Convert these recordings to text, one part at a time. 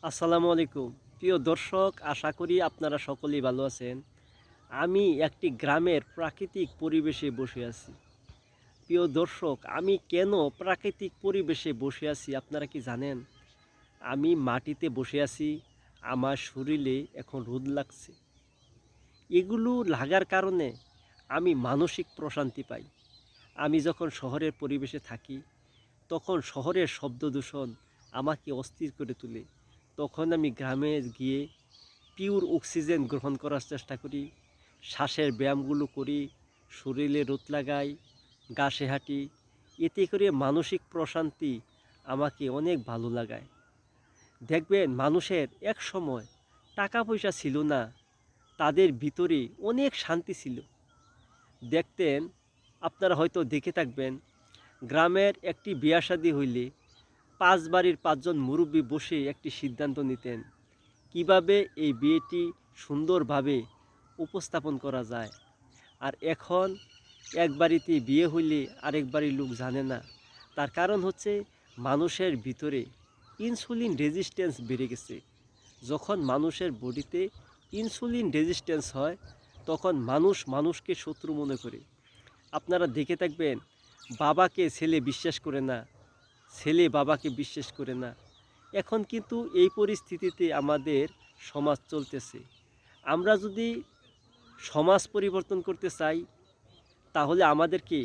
আসসালামু আলাইকুম প্রিয় দর্শক, আশা করি আপনারা সকলেই ভালো আছেন। আমি একটি গ্রামের প্রাকৃতিক পরিবেশে বসে আছি। প্রিয় দর্শক, আমি কেন প্রাকৃতিক পরিবেশে বসে আছি আপনারা কি জানেন? আমি মাটিতে বসে আছি, আমার শরীরে এখন রোদ লাগছে। এগুলো লাগার কারণে আমি মানসিক প্রশান্তি পাই। আমি যখন শহরের পরিবেশে থাকি, তখন শহরের শব্দ দূষণ আমাকে অস্থির করে তোলে। তখন আমি গ্রামে গিয়ে পিওর অক্সিজেন গ্রহণ করার চেষ্টা করি, শ্বাসের ব্যায়ামগুলো করি, শরীরে রোদ লাগাই, ঘাসে হাঁটি। এতে করে মানসিক প্রশান্তি আমাকে অনেক ভালো লাগায়। দেখবেন মানুষের এক সময় টাকা পয়সা ছিল না, তাদের ভিতরে অনেক শান্তি ছিল। দেখতেন, আপনারা হয়তো দেখে থাকবেন, গ্রামের একটি বিয়া শাদী হইলে পাঁচ বাড়ির পাঁচজন মুরব্বী বসে একটি সিদ্ধান্ত নিতেন কিভাবে এই বিয়েটি সুন্দরভাবে উপস্থাপন করা যায়। আর এখন এক বাড়িতে বিয়ে হইলে আরেক বাড়ির লোক জানে না। তার কারণ হচ্ছে মানুষের ভিতরে ইনসুলিন রেজিস্ট্যান্স বেড়ে গেছে। যখন মানুষের বডিতে ইনসুলিন রেজিস্ট্যান্স হয়, তখন মানুষ মানুষকে শত্রু মনে করে। আপনারা দেখে থাকবেন, বাবাকে ছেলে বিশ্বাস করে না, ছেলে বাবাকে বিশ্বাস করে না। এখন কিন্তু এই পরিস্থিতিতে আমাদের সমাজ চলতেছে। আমরা যদি সমাজ পরিবর্তন করতে চাই, তাহলে আমাদেরকে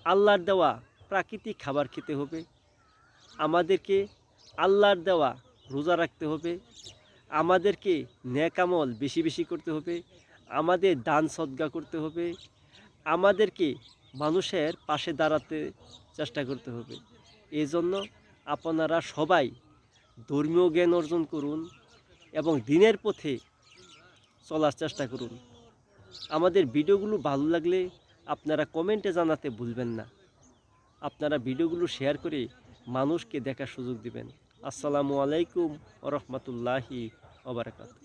আল্লাহর দেওয়া প্রাকৃতিক খাবার খেতে হবে, আমাদেরকে আল্লাহর দেওয়া রোজা রাখতে হবে, আমাদেরকে নেক আমল বেশি বেশি করতে হবে, আমাদের দান সদকা করতে হবে, আমাদেরকে মানুষের পাশে দাঁড়াতে চেষ্টা করতে হবে। এই জন্য আপনারা সবাই ধর্মীয় জ্ঞান অর্জন করুন এবং দিনের পথে চলার চেষ্টা করুন। আমাদের ভিডিওগুলো ভালো লাগলে আপনারা কমেন্টে জানাতে ভুলবেন না। আপনারা ভিডিওগুলো শেয়ার করে মানুষকে দেখার সুযোগ দিবেন। আসসালামু আলাইকুম ওয়া রাহমাতুল্লাহি ওয়া বারাকাতুহু।